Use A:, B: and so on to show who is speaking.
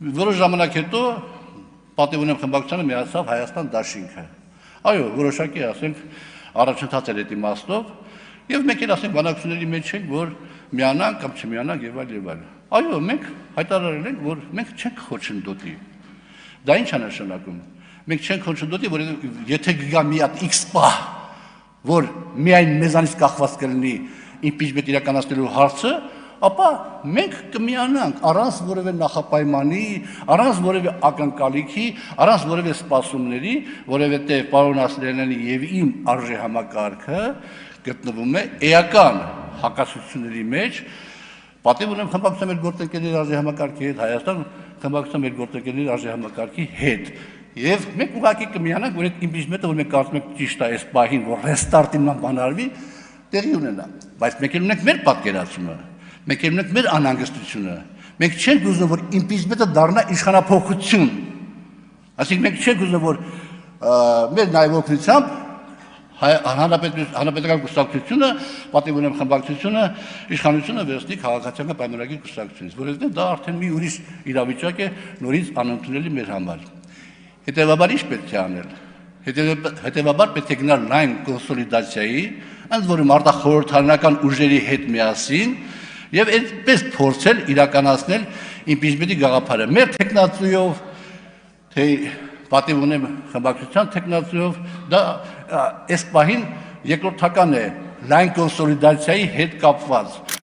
A: Որոշ ժամանակ հետո պատիվ ունեմ խմբակցությանը միացավ Հայաստան դաշինքը։ Այո, որոշակի ասենք առաջընթաց էր այդ իմաստով, եւ մենք էլ ասենք բանակցությունների մեջ ենք, որ միանանք կամ չմիանանք եւ այլ եւ այլ։ Այո, մենք հայտարարել ենք, որ մենք չենք խոչընդոտի։ Դա ինչ է նշանակում։ Մենք չենք խոչընդոտի, որ եթե գա մի հատ X պահ, որ միայն մեզանից կախված կլինի impeachment իրականացնելու հարցը, ապա մենք կմիանանք առանց որևէ նախապայմանի, առանց որևէ ակնկալիքի, առանց որևէ սպասումների, որովհետև պարոն Ասլյանյանի եւ իմ արժեհամակարգը գտնվում է էական հակասությունների մեջ, պատիվ ունեմ խմբակցության մեր գործընկերների արժեհամակարգի հետ, Հայաստան խմբակցության մեր գործընկերների արժեհամակարգի հետ։ Եվ մենք ուղղակի կմիանանք, որ այդ impeachment-ը, որ մենք կարծում ենք ճիշտ է այս պահին, որ restart-ին բանարվի, տեղի ունենա։ Բայց մենք էլ ունենք մեր պատկերացումը, մենք էլ ունենք մեր անհանգստությունը։ Մենք չենք ուզում, որ impeachment-ը դառնա իշխանափոխություն։ Այսինքն մենք չենք ուզում, որ մեր նաև օգնությամբ հանրապետական կուսակցությունը, պատիվ ունեմ խմբակցությունը, իշխանությունը վերցնի քաղաքացիական պայմանագիր կուսակցությունից, որովհետև դա արդեն մի ուրիշ իրավիճակ է, նորից անընդունել մեր համար։ Հետևաբար ինչ պետք է անել։ Հետևաբար պետք է գնալ լայն կոնսոլիդացիայի, ընդ որում արտախորհրդարանական ուժերի հետ միասին եւ այդպես փորձել իրականացնել impeachment-ի գաղափարը։ Մեր տեխնացիով, թե պատիվ ունեմ խմբակցության տեխնացիով, դա այս պահին երկրորդական է լայն կոնսոլիդացիայի հետ կապված։